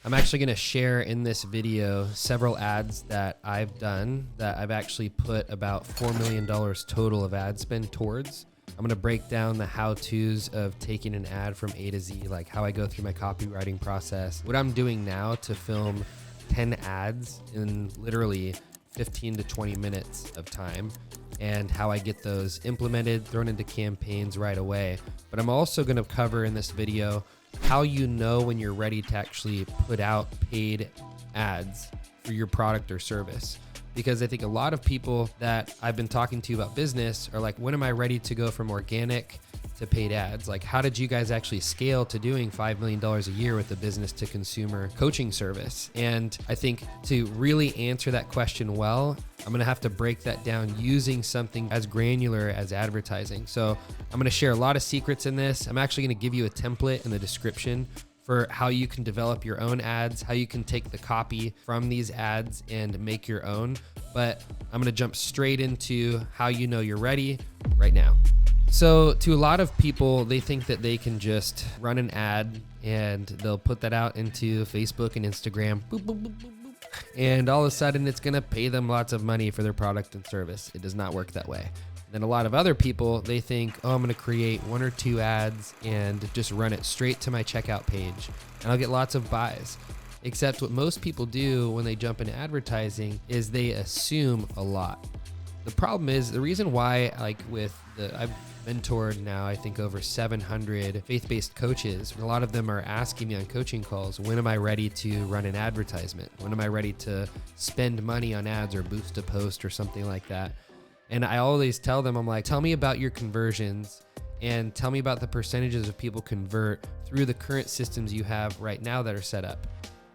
I'm actually going to share in this video several ads that I've done that I've actually put about $4 million total of ad spend towards. I'm going to break down the how-tos of taking an ad from A to Z, like how I go through my copywriting process, what I'm doing now to film 10 ads in literally 15 to 20 minutes of time, and how I get those implemented, thrown into campaigns right away. But I'm also going to cover in this video how you know when you're ready to actually put out paid ads for your product or service. Because I think a lot of people that I've been talking to about business are like, when am I ready to go from organic to paid ads? Like, how did you guys actually scale to doing $5 million a year with a business to consumer coaching service? And I think to really answer that question well, I'm going to have to break that down using something as granular as advertising. So I'm going to share a lot of secrets in this. I'm actually going to give you a template in the description for how you can develop your own ads, how you can take the copy from these ads and make your own. But I'm going to jump straight into how you know you're ready right now. So to a lot of people, they think that they can just run an ad and they'll put that out into Facebook and Instagram, boop, boop, boop, boop, boop, and all of a sudden it's going to pay them lots of money for their product and service. It does not work that way. Then a lot of other people, they think, oh, I'm going to create 1 or 2 ads and just run it straight to my checkout page and I'll get lots of buys. Except what most people do when they jump into advertising is they assume a lot. The problem is, the reason why, like I've mentored now, I think over 700 faith-based coaches. A lot of them are asking me on coaching calls, when am I ready to run an advertisement? When am I ready to spend money on ads or boost a post or something like that? And I always tell them, I'm like, tell me about your conversions and tell me about the percentages of people convert through the current systems you have right now that are set up.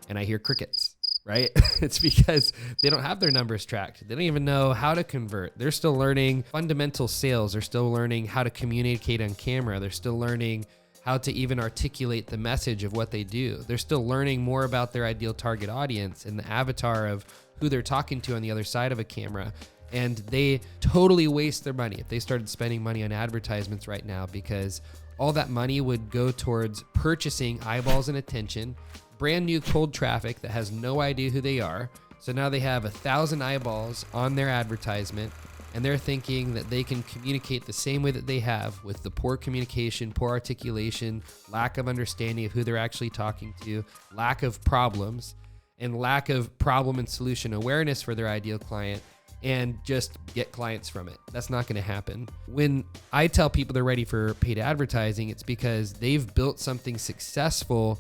And I hear crickets. Right? It's because they don't have their numbers tracked. They don't even know how to convert. They're still learning fundamental sales. They're still learning how to communicate on camera. They're still learning how to even articulate the message of what they do. They're still learning more about their ideal target audience and the avatar of who they're talking to on the other side of a camera. And they totally waste their money if they started spending money on advertisements right now, because all that money would go towards purchasing eyeballs and attention, brand new cold traffic that has no idea who they are. So now they have 1,000 eyeballs on their advertisement and they're thinking that they can communicate the same way that they have, with the poor communication, poor articulation, lack of understanding of who they're actually talking to, lack of problems, and lack of problem and solution awareness for their ideal client, and just get clients from it. That's not going to happen. When I tell people they're ready for paid advertising, it's because they've built something successful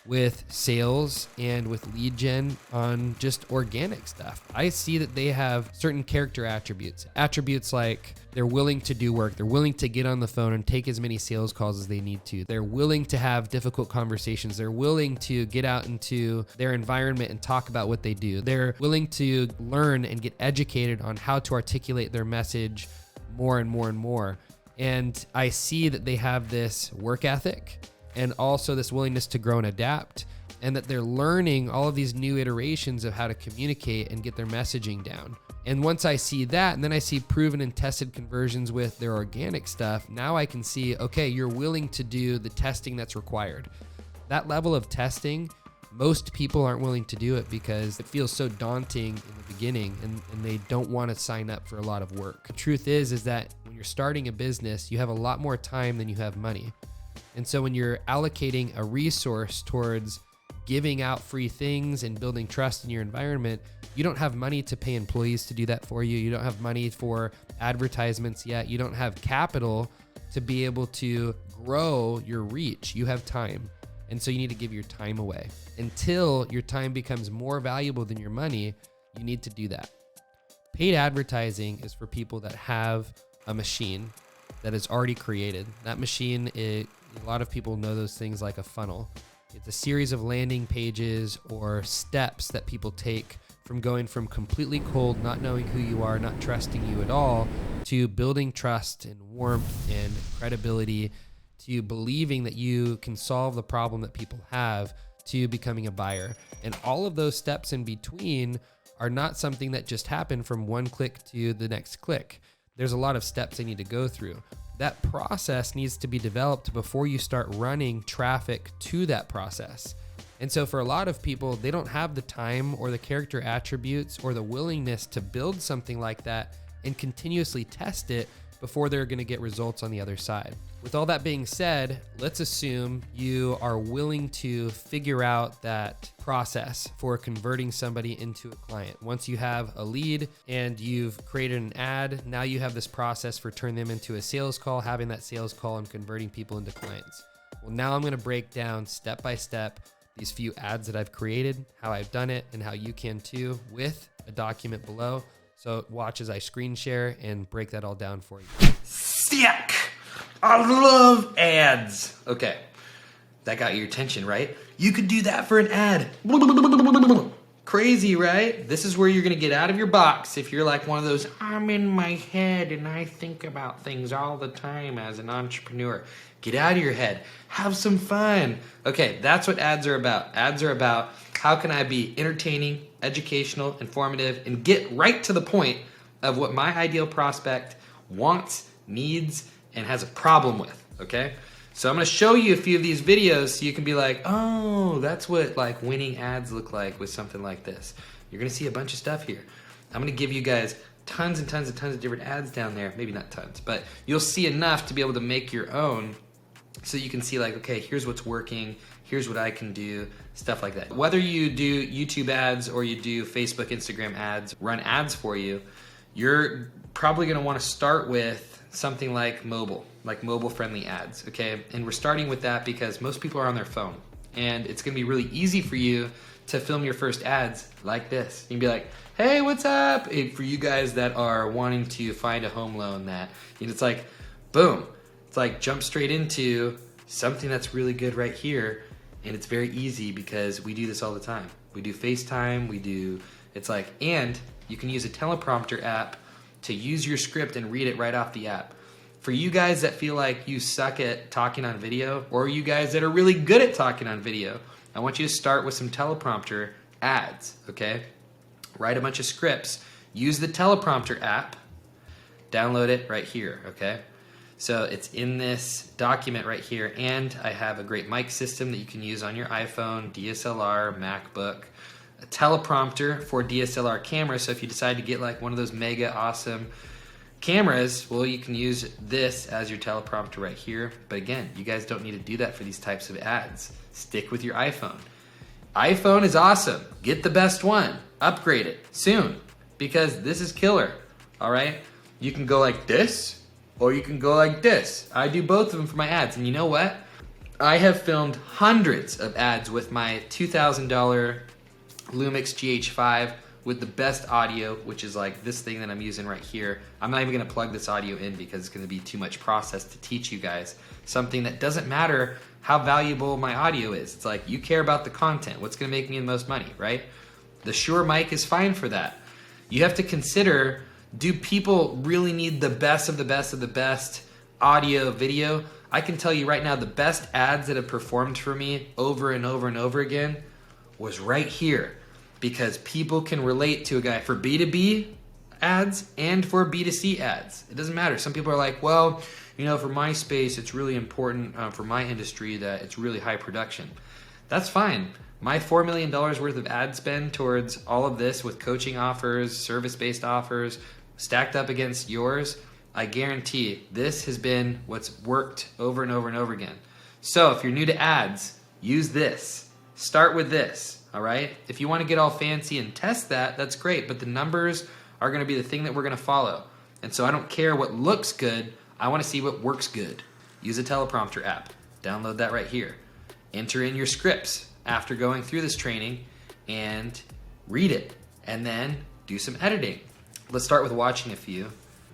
with sales and with lead gen on just organic stuff. I see that they have certain character attributes like they're willing to do work. They're willing to get on the phone and take as many sales calls as they need to. They're willing to have difficult conversations. They're willing to get out into their environment and talk about what they do. They're willing to learn and get educated on how to articulate their message more and more and more. And I see that they have this work ethic and also this willingness to grow and adapt, and that they're learning all of these new iterations of how to communicate and get their messaging down. And once I see that, and then I see proven and tested conversions with their organic stuff, now I can see, okay, you're willing to do the testing that's required. That level of testing, most people aren't willing to do it because it feels so daunting in the beginning, and they don't want to sign up for a lot of work. The truth is that when you're starting a business, you have a lot more time than you have money. And so when you're allocating a resource towards giving out free things and building trust in your environment, you don't have money to pay employees to do that for you. You don't have money for advertisements yet. You don't have capital to be able to grow your reach. You have time. And so you need to give your time away. Until your time becomes more valuable than your money, you need to do that. Paid advertising is for people that have a machine that is already created. That machine, a lot of people know those things like a funnel. It's a series of landing pages or steps that people take from going from completely cold, not knowing who you are, not trusting you at all, to building trust and warmth and credibility, to believing that you can solve the problem that people have, to becoming a buyer. And all of those steps in between are not something that just happen from one click to the next click. There's a lot of steps they need to go through. That process needs to be developed before you start running traffic to that process. And so for a lot of people, they don't have the time or the character attributes or the willingness to build something like that and continuously test it before they're going to get results on the other side. With all that being said, let's assume you are willing to figure out that process for converting somebody into a client. Once you have a lead and you've created an ad, now you have this process for turning them into a sales call, having that sales call and converting people into clients. Well, now I'm going to break down step by step these few ads that I've created, how I've done it, and how you can too with a document below. So watch as I screen share and break that all down for you. Sick! I love ads. Okay, that got your attention, right? You could do that for an ad. Crazy, right? This is where you're gonna get out of your box if you're like one of those, I'm in my head and I think about things all the time as an entrepreneur. Get out of your head. Have some fun. Okay, that's what ads are about. Ads are about how can I be entertaining, educational, informative, and get right to the point of what my ideal prospect wants, needs, and has a problem with, okay? So I'm gonna show you a few of these videos so you can be like, oh, that's what like winning ads look like with something like this. You're gonna see a bunch of stuff here. I'm gonna give you guys tons and tons and tons of different ads down there. Maybe not tons, but you'll see enough to be able to make your own so you can see like, okay, here's what's working, here's what I can do, stuff like that. Whether you do YouTube ads or you do Facebook, Instagram ads, run ads for you, you're probably gonna wanna start with something like mobile friendly ads, okay? And we're starting with that because most people are on their phone and it's gonna be really easy for you to film your first ads like this. You can be like, hey, what's up? For you guys that are wanting to find a home loan that, you know, it's like, boom. It's like jump straight into something that's really good right here. And it's very easy because we do this all the time. We do FaceTime, it's like, and you can use a teleprompter app to use your script and read it right off the app. For you guys that feel like you suck at talking on video, or you guys that are really good at talking on video, I want you to start with some teleprompter ads, okay? Write a bunch of scripts, use the teleprompter app, download it right here, okay? So it's in this document right here, and I have a great mic system that you can use on your iPhone, DSLR, MacBook, a teleprompter for DSLR cameras, so if you decide to get like one of those mega awesome cameras, well, you can use this as your teleprompter right here. But again, you guys don't need to do that for these types of ads. Stick with your iPhone. iPhone is awesome. Get the best one. Upgrade it soon because this is killer, all right? You can go like this or you can go like this. I do both of them for my ads, and you know what? I have filmed hundreds of ads with my $2,000 Lumix GH5 with the best audio, which is like this thing that I'm using right here. I'm not even gonna plug this audio in because it's gonna be too much process to teach you guys something that doesn't matter how valuable my audio is. It's like, you care about the content. What's gonna make me the most money, right? The Shure mic is fine for that. You have to consider, do people really need the best of the best of the best audio, video? I can tell you right now, the best ads that have performed for me over and over and over again was right here, because people can relate to a guy for B2B ads and for B2C ads. It doesn't matter. Some people are like, well, you know, for my space, it's really important for my industry that it's really high production. That's fine. My $4 million worth of ad spend towards all of this with coaching offers, service-based offers, stacked up against yours, I guarantee this has been what's worked over and over and over again. So if you're new to ads, use this. Start with this, all right? If you want to get all fancy and test that, that's great, but the numbers are going to be the thing that we're going to follow. And so I don't care what looks good, I want to see what works good. Use a teleprompter app. Download that right here. Enter in your scripts after going through this training and read it, and then do some editing. Let's start with watching a few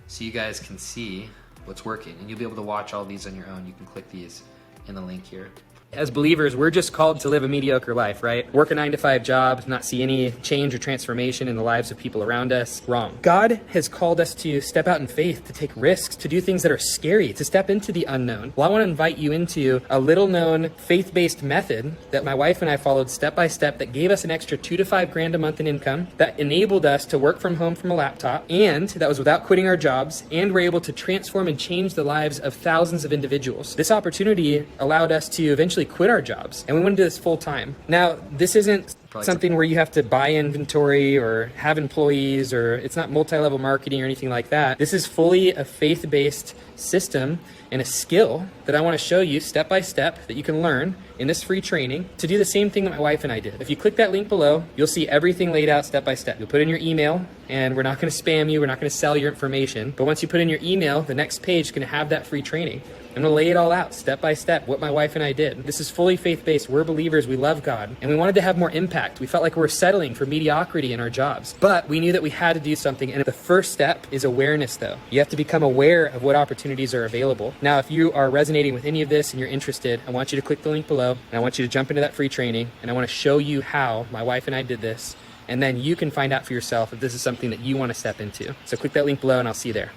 so you guys can see what's working, and you'll be able to watch all these on your own. You can click these in the link here. As believers, we're just called to live a mediocre life, right? Work a 9-to-5 job, not see any change or transformation in the lives of people around us. Wrong. God has called us to step out in faith, to take risks, to do things that are scary, to step into the unknown. Well, I want to invite you into a little-known faith-based method that my wife and I followed step by step that gave us an extra $2 to $5 grand a month in income, that enabled us to work from home from a laptop, and that was without quitting our jobs, and we're able to transform and change the lives of thousands of individuals. This opportunity allowed us to eventually eventually quit our jobs. And we want to do this full time. Now, this isn't something where you have to buy inventory or have employees, or it's not multi-level marketing or anything like that. This is fully a faith-based system and a skill that I want to show you step by step that you can learn in this free training to do the same thing that my wife and I did. If you click that link below, you'll see everything laid out step by step. You'll put in your email, and we're not going to spam you. We're not going to sell your information. But once you put in your email, the next page is going to have that free training. I'm going to lay it all out step by step, what my wife and I did. This is fully faith-based. We're believers. We love God. And we wanted to have more impact. We felt like we were settling for mediocrity in our jobs. But we knew that we had to do something. And the first step is awareness, though. You have to become aware of what opportunities are available. Now, if you are resonating with any of this and you're interested, I want you to click the link below. And I want you to jump into that free training. And I want to show you how my wife and I did this. And then you can find out for yourself if this is something that you want to step into. So click that link below and I'll see you there.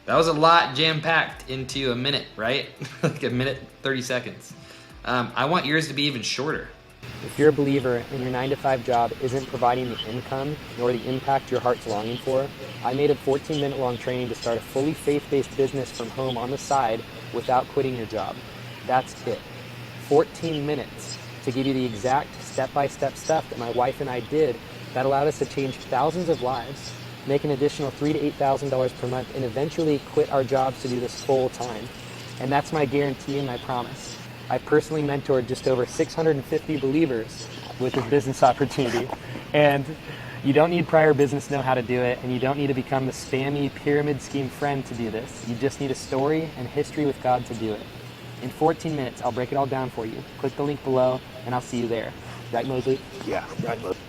That was a lot jam-packed into a minute, right? Like a minute, 30 seconds. I want yours to be even shorter. If you're a believer and your 9-to-5 job isn't providing the income nor the impact your heart's longing for, I made a 14-minute long training to start a fully faith-based business from home on the side without quitting your job. That's it. 14 minutes to give you the exact step-by-step stuff that my wife and I did that allowed us to change thousands of lives, make an additional $3,000 to $8,000 per month, and eventually quit our jobs to do this full time. And that's my guarantee and my promise. I personally mentored just over 650 believers with this business opportunity. And you don't need prior business know-how to do it, and you don't need to become the spammy pyramid scheme friend to do this. You just need a story and history with God to do it. In 14 minutes, I'll break it all down for you. Click the link below, and I'll see you there. Right, Mosley? Yeah, right, Mosley.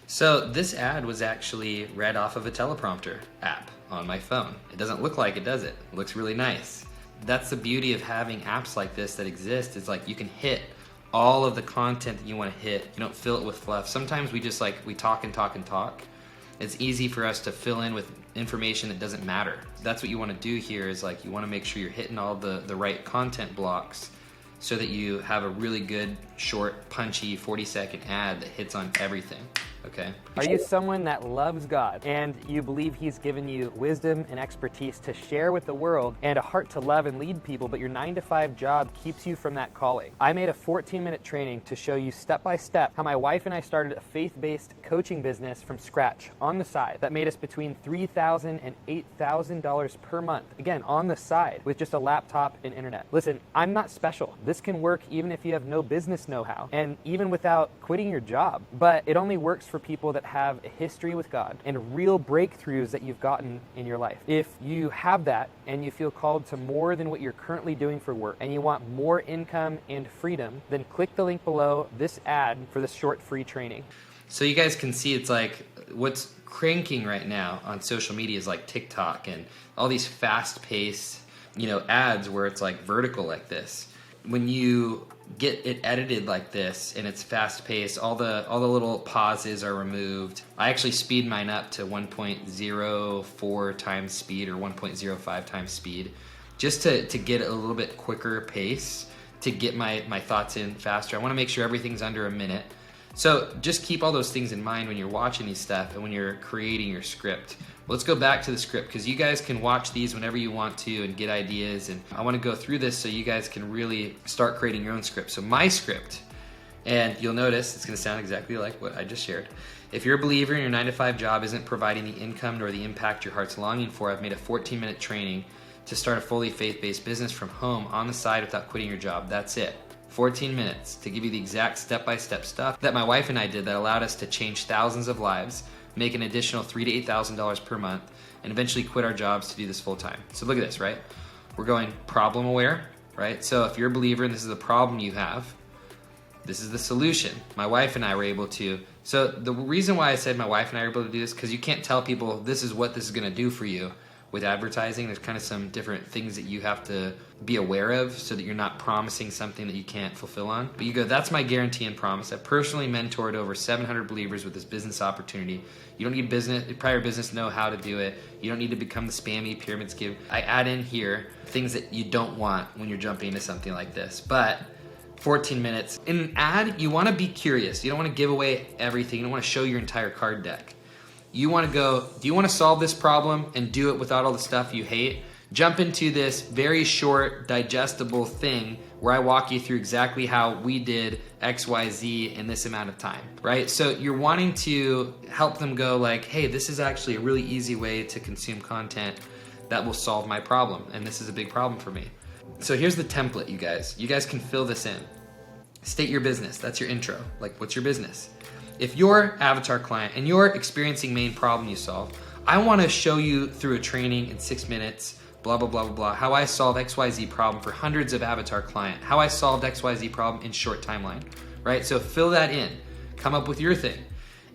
So this ad was actually read off of a teleprompter app on my phone. It doesn't look like it, does it? It looks really nice. That's the beauty of having apps like this that exist. It's like you can hit all of the content that you want to hit. You don't fill it with fluff. Sometimes we just we talk and talk and talk. It's easy for us to fill in with information that doesn't matter. That's what you want to do here is you want to make sure you're hitting all the right content blocks so that you have a really good, short, punchy 40-second ad that hits on everything. Okay. Are you someone that loves God and you believe He's given you wisdom and expertise to share with the world and a heart to love and lead people, but your 9-to-5 job keeps you from that calling? I made a 14-minute training to show you step by step how my wife and I started a faith-based coaching business from scratch on the side that made us between $3,000 and $8,000 per month. Again, on the side with just a laptop and internet. Listen, I'm not special. This can work even if you have no business know-how and even without quitting your job, but it only works for people that have a history with God and real breakthroughs that you've gotten in your life. If you have that and you feel called to more than what you're currently doing for work and you want more income and freedom, then click the link below this ad for this short free training. So you guys can see it's what's cranking right now on social media is TikTok and all these fast-paced, ads where it's vertical like this. When you get it edited like this and it's fast-paced, all the little pauses are removed. I actually speed mine up to 1.04 times speed or 1.05 times speed just to get a little bit quicker pace to get my thoughts in faster. I want to make sure everything's under a minute. So just keep all those things in mind when you're watching these stuff and when you're creating your script. Let's go back to the script because you guys can watch these whenever you want to and get ideas, and I want to go through this so you guys can really start creating your own script. So my script, and you'll notice it's going to sound exactly like what I just shared. If you're a believer and your 9-to-5 job isn't providing the income nor the impact your heart's longing for, I've made a 14-minute training to start a fully faith-based business from home on the side without quitting your job. That's it. 14 minutes to give you the exact step-by-step stuff that my wife and I did that allowed us to change thousands of lives, make an additional $3,000 to $8,000 per month, and eventually quit our jobs to do this full time. So look at this, right? We're going problem aware, right? So if you're a believer and this is the problem you have, this is the solution. My wife and I were able to. So the reason why I said my wife and I were able to do this, because you can't tell people this is what this is going to do for you with advertising. There's kind of some different things that you have to be aware of so that you're not promising something that you can't fulfill on. But you go, that's my guarantee and promise. I personally mentored over 700 believers with this business opportunity. You don't need prior business know how to do it. You don't need to become the spammy pyramid scheme. I add in here things that you don't want when you're jumping into something like this. But 14 minutes. In an ad, you want to be curious. You don't want to give away everything. You don't want to show your entire card deck. You want to go, do you want to solve this problem and do it without all the stuff you hate? jump into this very short, digestible thing where I walk you through exactly how we did XYZ in this amount of time, right? So you're wanting to help them go like, hey, this is actually a really easy way to consume content that will solve my problem, and this is a big problem for me. So here's the template, you guys. You guys can fill this in. State your business. That's your intro. Like, what's your business? If you're avatar client and you're experiencing main problem you solve, I want to show you through a training in 6 minutes, blah, blah, blah, blah, blah, how I solve XYZ problem for hundreds of avatar client, how I solved XYZ problem in short timeline, right? So fill that in. Come up with your thing.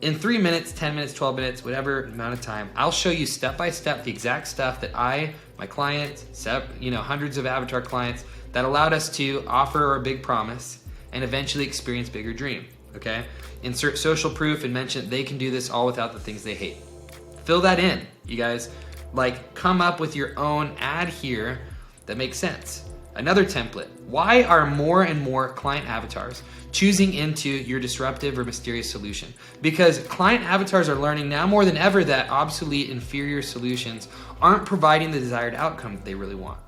In 3 minutes, 10 minutes, 12 minutes, whatever amount of time, I'll show you step by step the exact stuff that my clients, hundreds of avatar clients that allowed us to offer a big promise and eventually experience bigger dream, okay? Insert social proof and mention they can do this all without the things they hate. Fill that in, you guys. Like, come up with your own ad here that makes sense. Another template. Why are more and more client avatars choosing into your disruptive or mysterious solution? Because client avatars are learning now more than ever that obsolete, inferior solutions aren't providing the desired outcome that they really want.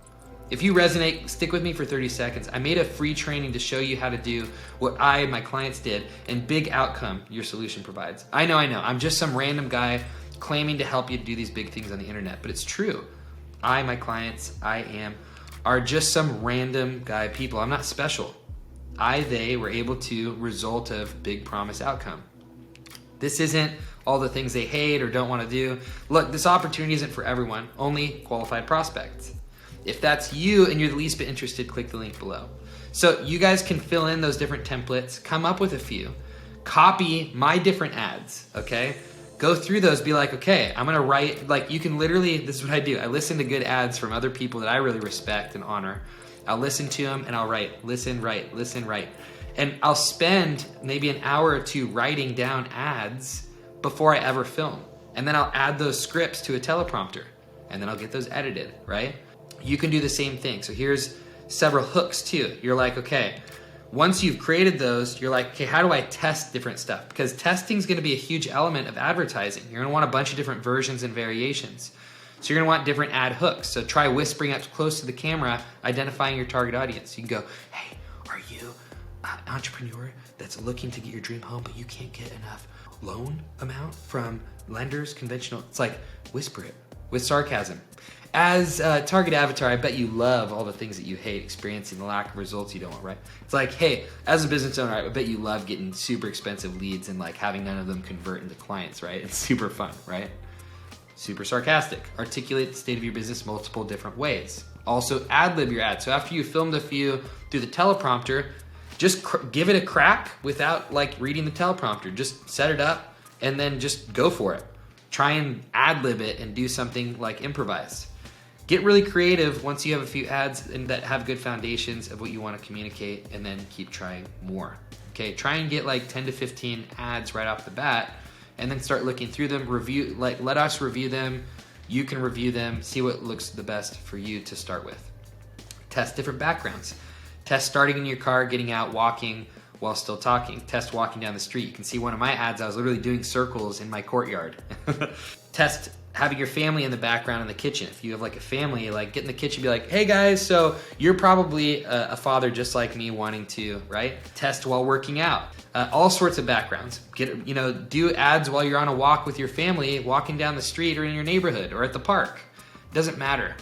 If you resonate, stick with me for 30 seconds. I made a free training to show you how to do what my clients did, and big outcome your solution provides. I know. I'm just some random guy claiming to help you do these big things on the internet, but it's true. My clients, are just some random guy people. I'm not special. They were able to result of big promise outcome. This isn't all the things they hate or don't want to do. Look, this opportunity isn't for everyone, only qualified prospects. If that's you and you're the least bit interested, click the link below. So you guys can fill in those different templates, come up with a few, copy my different ads, okay? Go through those, be like, okay, I'm gonna write, like you can literally, this is what I do. I listen to good ads from other people that I really respect and honor. I'll listen to them and I'll write, listen, write, listen, write. And I'll spend maybe an hour or two writing down ads before I ever film. And then I'll add those scripts to a teleprompter and then I'll get those edited, right? You can do the same thing. So here's several hooks too. You're like, okay, once you've created those, you're like, okay, how do I test different stuff? Because testing is going to be a huge element of advertising. You're going to want a bunch of different versions and variations. So you're going to want different ad hooks. So try whispering up close to the camera, identifying your target audience. You can go, hey, are you an entrepreneur that's looking to get your dream home, but you can't get enough loan amount from lenders, conventional? It's like, whisper it with sarcasm. As a target avatar, I bet you love all the things that you hate, experiencing the lack of results you don't want, right? It's like, hey, as a business owner, I bet you love getting super expensive leads and like having none of them convert into clients, right? It's super fun, right? Super sarcastic. Articulate the state of your business multiple different ways. Also ad-lib your ad. So after you filmed a few through the teleprompter, just give it a crack without like reading the teleprompter. Just set it up and then just go for it. Try and ad-lib it and do something like improvise. Get really creative once you have a few ads and that have good foundations of what you want to communicate, and then keep trying more. Okay, try and get like 10 to 15 ads right off the bat and then start looking through them, review, like let us review them. You can review them, see what looks the best for you to start with. Test different backgrounds. Test starting in your car, getting out, walking while still talking. Test walking down the street. You can see one of my ads, I was literally doing circles in my courtyard. Test having your family in the background in the kitchen. If you have like a family, like get in the kitchen, be like, hey guys, so you're probably a father just like me wanting to, right? Test while working out. All sorts of backgrounds. Do ads while you're on a walk with your family, walking down the street or in your neighborhood or at the park. Doesn't matter.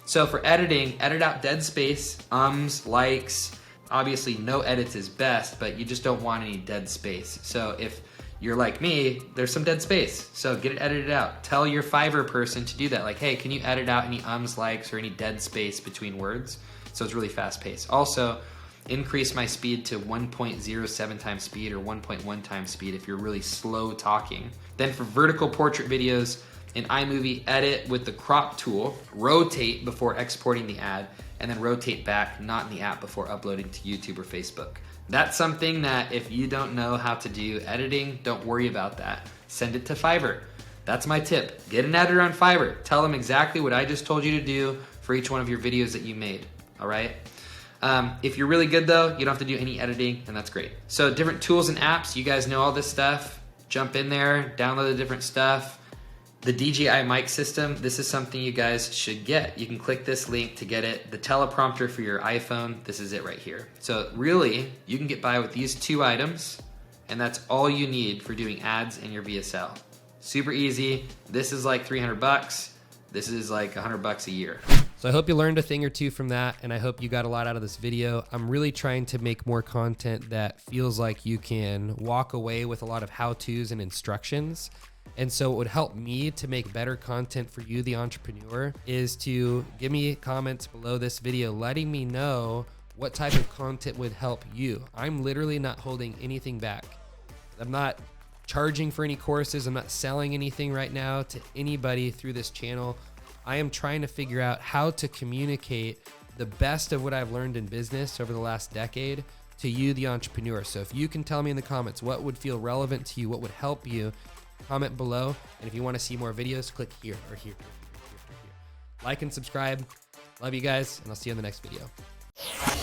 So for editing, edit out dead space, likes. Obviously no edits is best, but you just don't want any dead space. So if you're like me, there's some dead space. So get it edited out. Tell your Fiverr person to do that. Like, hey, can you edit out any likes, or any dead space between words? So it's really fast paced. Also, increase my speed to 1.07 times speed or 1.1 times speed if you're really slow talking. Then for vertical portrait videos, in iMovie, edit with the crop tool, rotate before exporting the ad, and then rotate back, not in the app, before uploading to YouTube or Facebook. That's something that if you don't know how to do editing, don't worry about that. Send it to Fiverr. That's my tip. Get an editor on Fiverr. Tell them exactly what I just told you to do for each one of your videos that you made, all right? If you're really good though, you don't have to do any editing, and that's great. So different tools and apps, you guys know all this stuff. Jump in there, download the different stuff. The DJI mic system, this is something you guys should get. You can click this link to get it. The teleprompter for your iPhone, this is it right here. So really, you can get by with these 2 items, and that's all you need for doing ads in your VSL. Super easy. This is like 300 bucks. This is like 100 bucks a year. So I hope you learned a thing or two from that, and I hope you got a lot out of this video. I'm really trying to make more content that feels like you can walk away with a lot of how-tos and instructions. And so it would help me to make better content for you, the entrepreneur, is to give me comments below this video letting me know what type of content would help you. I'm literally not holding anything back. I'm not charging for any courses. I'm not selling anything right now to anybody through this channel. I am trying to figure out how to communicate the best of what I've learned in business over the last decade to you, the entrepreneur. So if you can tell me in the comments what would feel relevant to you, what would help you, comment below. And if you want to see more videos, click here or here, or here, or here. Like and subscribe. Love you guys, and I'll see you in the next video.